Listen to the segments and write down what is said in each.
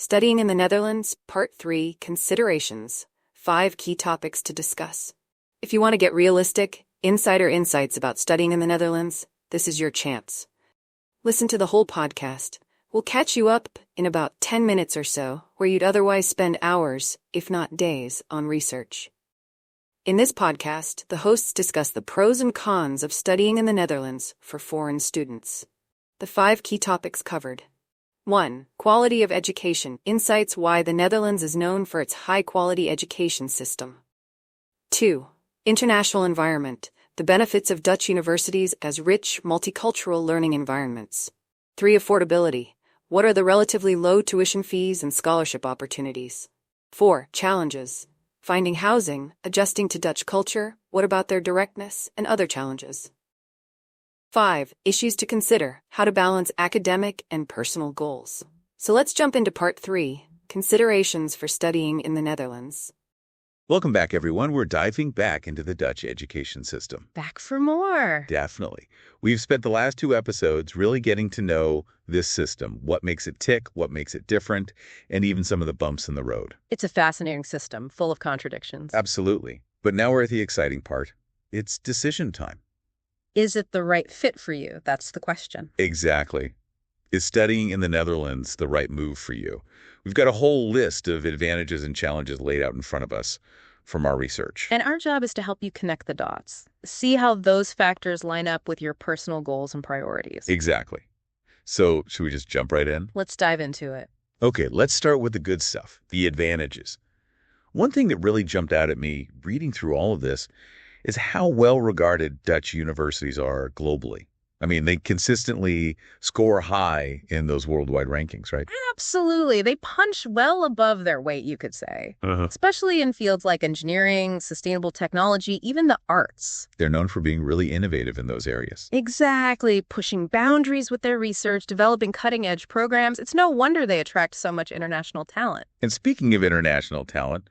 Studying in the Netherlands, Part 3, Considerations, 5 key topics to discuss. If you want to get realistic, insider insights about studying in the Netherlands, this is your chance. Listen to the whole podcast. We'll catch you up in about 10 minutes or so, where you'd otherwise spend hours, if not days, on research. In this podcast, the hosts discuss the pros and cons of studying in the Netherlands for foreign students. The 5 key topics covered. 1. Quality of education. Insights why the Netherlands is known for its high-quality education system. 2. International environment. The benefits of Dutch universities as rich, multicultural learning environments. 3. Affordability. What are the relatively low tuition fees and scholarship opportunities? 4. Challenges. Finding housing, adjusting to Dutch culture, what about their directness, and other challenges? 5. Issues to consider, how to balance academic and personal goals. So let's jump into Part 3, Considerations for Studying in the Netherlands. Welcome back, everyone. We're diving back into the Dutch education system. Back for more. Definitely. We've spent the last 2 episodes really getting to know this system, what makes it tick, what makes it different, and even some of the bumps in the road. It's a fascinating system, full of contradictions. Absolutely. But now we're at the exciting part. It's decision time. Is it the right fit for you? That's the question. Exactly. Is studying in the Netherlands the right move for you? We've got a whole list of advantages and challenges laid out in front of us from our research. And our job is to help you connect the dots. See how those factors line up with your personal goals and priorities. Exactly. So should we just jump right in? Let's dive into it. Okay, let's start with the good stuff, the advantages. One thing that really jumped out at me reading through all of this is how well-regarded Dutch universities are globally. I mean, they consistently score high in those worldwide rankings, right? Absolutely. They punch well above their weight, you could say, especially in fields like engineering, sustainable technology, even the arts. They're known for being really innovative in those areas. Exactly. Pushing boundaries with their research, developing cutting-edge programs. It's no wonder they attract so much international talent. And speaking of international talent,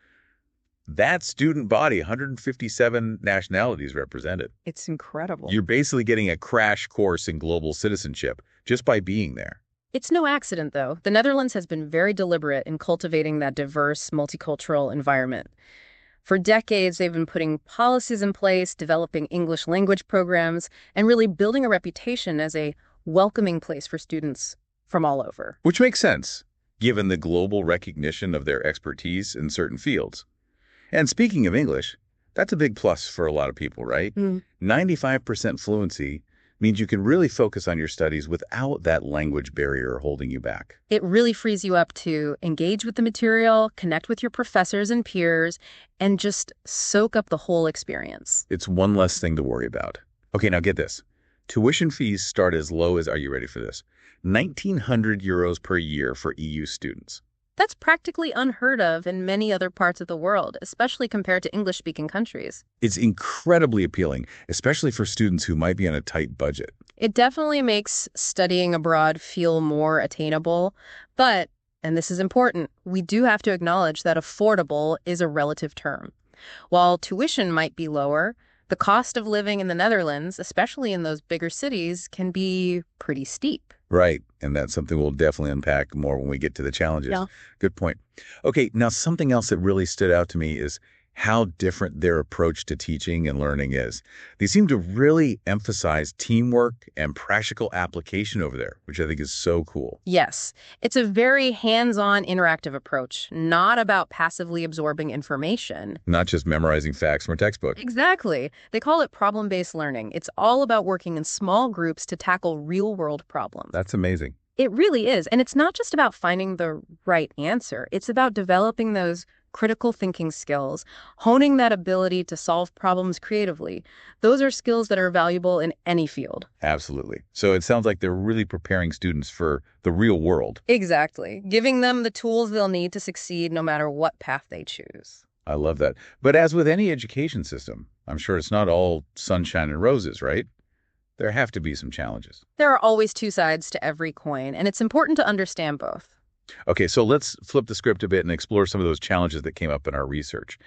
that student body, 157 nationalities represented. It's incredible. You're basically getting a crash course in global citizenship just by being there. It's no accident, though. The Netherlands has been very deliberate in cultivating that diverse, multicultural environment. For decades, they've been putting policies in place, developing English language programs, and really building a reputation as a welcoming place for students from all over. Which makes sense, given the global recognition of their expertise in certain fields. And speaking of English, that's a big plus for a lot of people, right? 95% fluency means you can really focus on your studies without that language barrier holding you back. It really frees you up to engage with the material, connect with your professors and peers, and just soak up the whole experience. It's one less thing to worry about. Okay, now get this. Tuition fees start as low as, are you ready for this? 1,900 euros per year for EU students. That's practically unheard of in many other parts of the world, especially compared to English-speaking countries. It's incredibly appealing, especially for students who might be on a tight budget. It definitely makes studying abroad feel more attainable, but, and this is important, we do have to acknowledge that affordable is a relative term. While tuition might be lower, the cost of living in the Netherlands, especially in those bigger cities, can be pretty steep. Right. And that's something we'll definitely unpack more when we get to the challenges. Yeah. Good point. Okay, now something else that really stood out to me is how different their approach to teaching and learning is. They seem to really emphasize teamwork and practical application over there, which I think is so cool. Yes, it's a very hands-on interactive approach, not about passively absorbing information. Not just memorizing facts from a textbook. Exactly. They call it problem-based learning. It's all about working in small groups to tackle real-world problems. That's amazing. It really is. And it's not just about finding the right answer. It's about developing those critical thinking skills, honing that ability to solve problems creatively. Those are skills that are valuable in any field. Absolutely. So it sounds like they're really preparing students for the real world. Exactly. Giving them the tools they'll need to succeed no matter what path they choose. I love that. But as with any education system, I'm sure it's not all sunshine and roses, right? There have to be some challenges. There are always 2 sides to every coin, and it's important to understand both. Okay, so let's flip the script a bit and explore some of those challenges that came up in our research.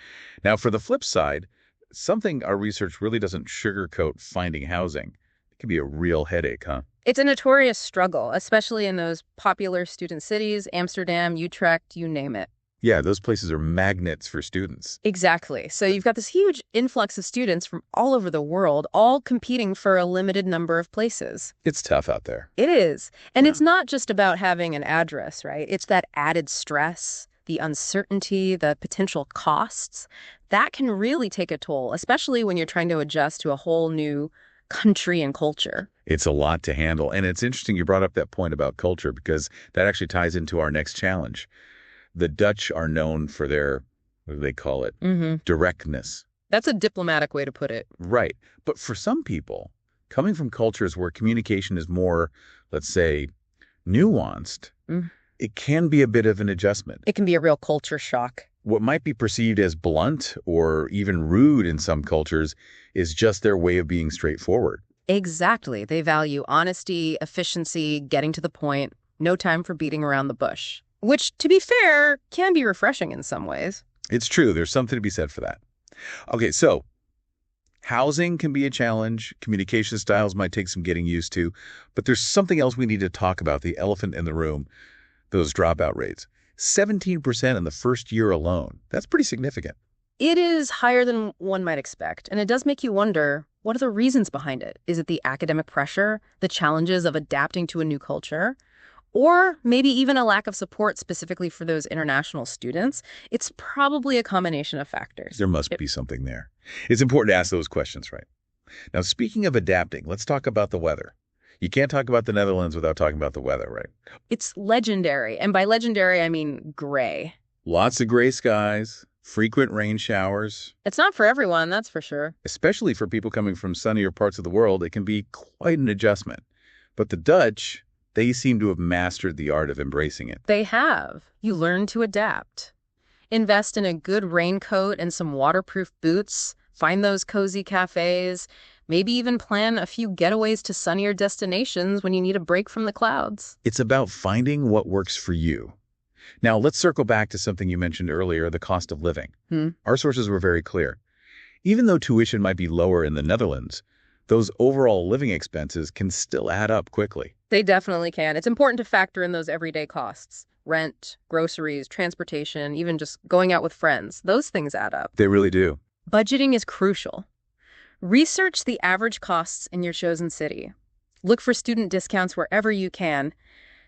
Now, for the flip side, something our research really doesn't sugarcoat finding housing. could be a real headache, huh? It's a notorious struggle, especially in those popular student cities, Amsterdam, Utrecht, you name it. Yeah, those places are magnets for students. Exactly. So you've got this huge influx of students from all over the world, all competing for a limited number of places. It's tough out there. It is. And Yeah. it's not just about having an address, right? It's that added stress, the uncertainty, the potential costs. That can really take a toll, especially when you're trying to adjust to a whole new country and culture. It's a lot to handle. And it's interesting you brought up that point about culture because that actually ties into our next challenge. The Dutch are known for their, what do they call it? Directness. That's a diplomatic way to put it. Right. But for some people, coming from cultures where communication is more, let's say, nuanced, it can be a bit of an adjustment. It can be a real culture shock. What might be perceived as blunt or even rude in some cultures is just their way of being straightforward. Exactly. They value honesty, efficiency, getting to the point, no time for beating around the bush. Which, to be fair, can be refreshing in some ways. It's true. There's something to be said for that. Okay, so housing can be a challenge. Communication styles might take some getting used to. But there's something else we need to talk about, the elephant in the room, those dropout rates. 17% in the first year alone. That's pretty significant. It is higher than one might expect, and it does make you wonder, what are the reasons behind it? Is it the academic pressure, the challenges of adapting to a new culture? Or maybe even a lack of support specifically for those international students? It's probably a combination of factors. There must be something there. It's important to ask those questions, right? Now, speaking of adapting, let's talk about the weather. You can't talk about the Netherlands without talking about the weather, right? It's legendary, and by legendary, I mean gray. Lots of gray skies, frequent rain showers. It's not for everyone, that's for sure. Especially for people coming from sunnier parts of the world, it can be quite an adjustment. But the Dutch, they seem to have mastered the art of embracing it. They have. You learn to adapt. Invest in a good raincoat and some waterproof boots. Find those cozy cafes. Maybe even plan a few getaways to sunnier destinations when you need a break from the clouds. It's about finding what works for you. Now, let's circle back to something you mentioned earlier, the cost of living. Our sources were very clear. Even though tuition might be lower in the Netherlands, those overall living expenses can still add up quickly. They definitely can. It's important to factor in those everyday costs. Rent, groceries, transportation, even just going out with friends. Those things add up. They really do. Budgeting is crucial. Research the average costs in your chosen city. Look for student discounts wherever you can.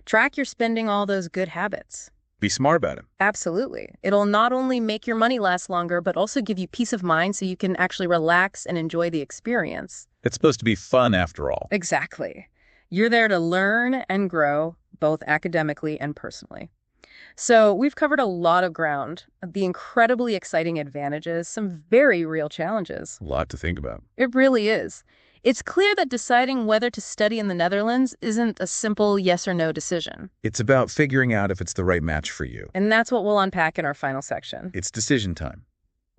Track your spending all those good habits. Be smart about it. Absolutely. It'll not only make your money last longer, but also give you peace of mind so you can actually relax and enjoy the experience. It's supposed to be fun after all. Exactly. You're there to learn and grow, both academically and personally. So we've covered a lot of ground, the incredibly exciting advantages, some very real challenges. A lot to think about. It really is. It's clear that deciding whether to study in the Netherlands isn't a simple yes or no decision. It's about figuring out if it's the right match for you. And that's what we'll unpack in our final section. It's decision time.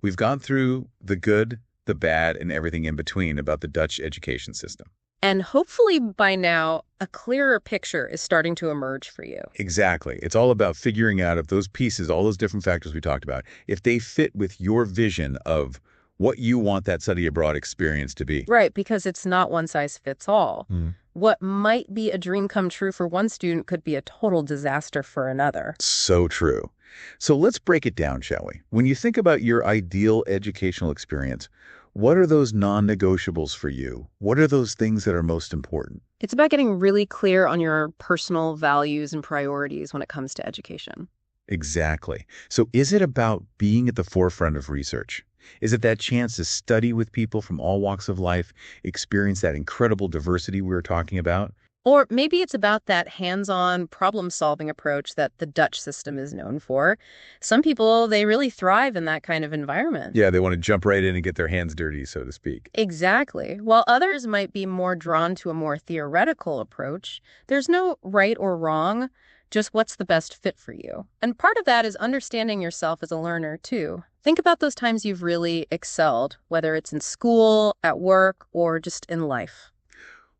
We've gone through the good, the bad, and everything in between about the Dutch education system. And hopefully by now, a clearer picture is starting to emerge for you. Exactly. It's all about figuring out if those pieces, all those different factors we talked about, if they fit with your vision of what you want that study abroad experience to be. Right, because it's not one size fits all. What might be a dream come true for one student could be a total disaster for another. So true. So let's break it down, shall we? When you think about your ideal educational experience, what are those non-negotiables for you? What are those things that are most important? It's about getting really clear on your personal values and priorities when it comes to education. Exactly. So is it about being at the forefront of research? Is it that chance to study with people from all walks of life, experience that incredible diversity we were talking about? Or maybe it's about that hands-on problem-solving approach that the Dutch system is known for. Some people, they really thrive in that kind of environment. Yeah, they want to jump right in and get their hands dirty, so to speak. Exactly. While others might be more drawn to a more theoretical approach, there's no right or wrong, just what's the best fit for you. And part of that is understanding yourself as a learner, too. Think about those times you've really excelled, whether it's in school, at work, or just in life.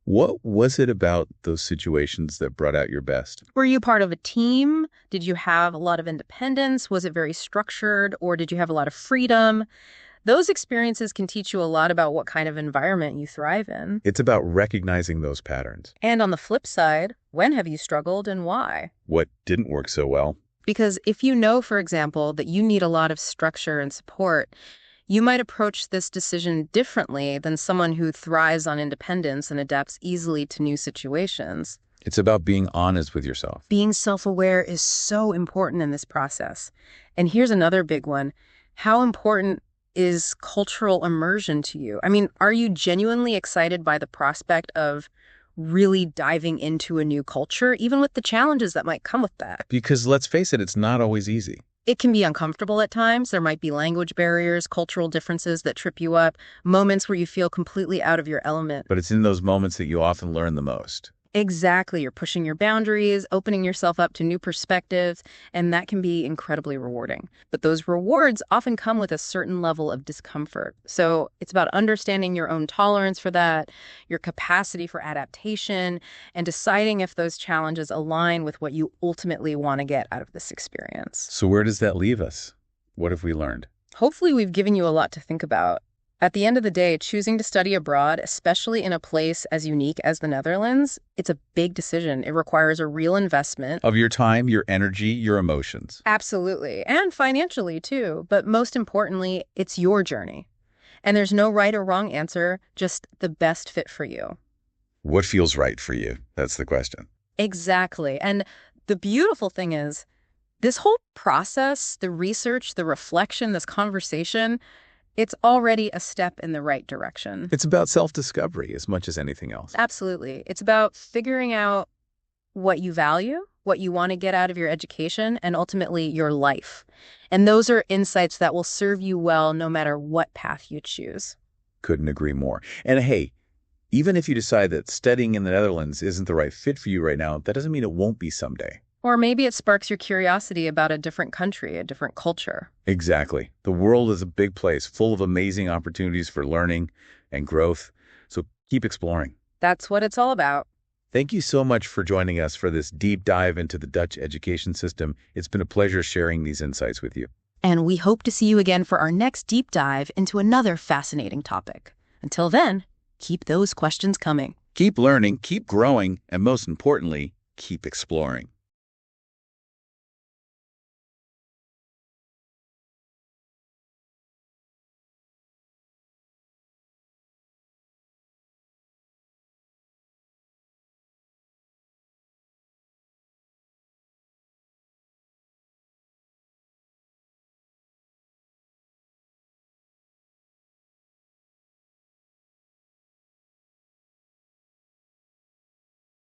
What was it about those situations that brought out your best? Were you part of a team? Did you have a lot of independence? Was it very structured, or did you have a lot of freedom? Those experiences can teach you a lot about what kind of environment you thrive in. It's about recognizing those patterns. And on the flip side, when have you struggled and why? What didn't work so well? Because if you know, for example, that you need a lot of structure and support, you might approach this decision differently than someone who thrives on independence and adapts easily to new situations. It's about being honest with yourself. Being self-aware is so important in this process. And here's another big one. How important is cultural immersion to you? I mean, are you genuinely excited by the prospect of really diving into a new culture, even with the challenges that might come with that? Because let's face it, it's not always easy. It can be uncomfortable at times. There might be language barriers, cultural differences that trip you up, moments where you feel completely out of your element. But it's in those moments that you often learn the most. Exactly. You're pushing your boundaries, opening yourself up to new perspectives, and that can be incredibly rewarding. But those rewards often come with a certain level of discomfort. So it's about understanding your own tolerance for that, your capacity for adaptation, and deciding if those challenges align with what you ultimately want to get out of this experience. So where does that leave us? What have we learned? Hopefully, we've given you a lot to think about. At the end of the day, choosing to study abroad, especially in a place as unique as the Netherlands, it's a big decision. It requires a real investment. Of your time, your energy, your emotions. Absolutely. And financially, too. But most importantly, it's your journey. And there's no right or wrong answer, just the best fit for you. What feels right for you? That's the question. Exactly. And the beautiful thing is, this whole process, the research, the reflection, this conversation, it's already a step in the right direction. It's about self-discovery as much as anything else. Absolutely. It's about figuring out what you value, what you want to get out of your education, and ultimately your life. And those are insights that will serve you well no matter what path you choose. Couldn't agree more. And hey, even if you decide that studying in the Netherlands isn't the right fit for you right now, that doesn't mean it won't be someday. Or maybe it sparks your curiosity about a different country, a different culture. Exactly. The world is a big place full of amazing opportunities for learning and growth. So keep exploring. That's what it's all about. Thank you so much for joining us for this deep dive into the Dutch education system. It's been a pleasure sharing these insights with you. And we hope to see you again for our next deep dive into another fascinating topic. Until then, keep those questions coming. Keep learning, keep growing, and most importantly, keep exploring.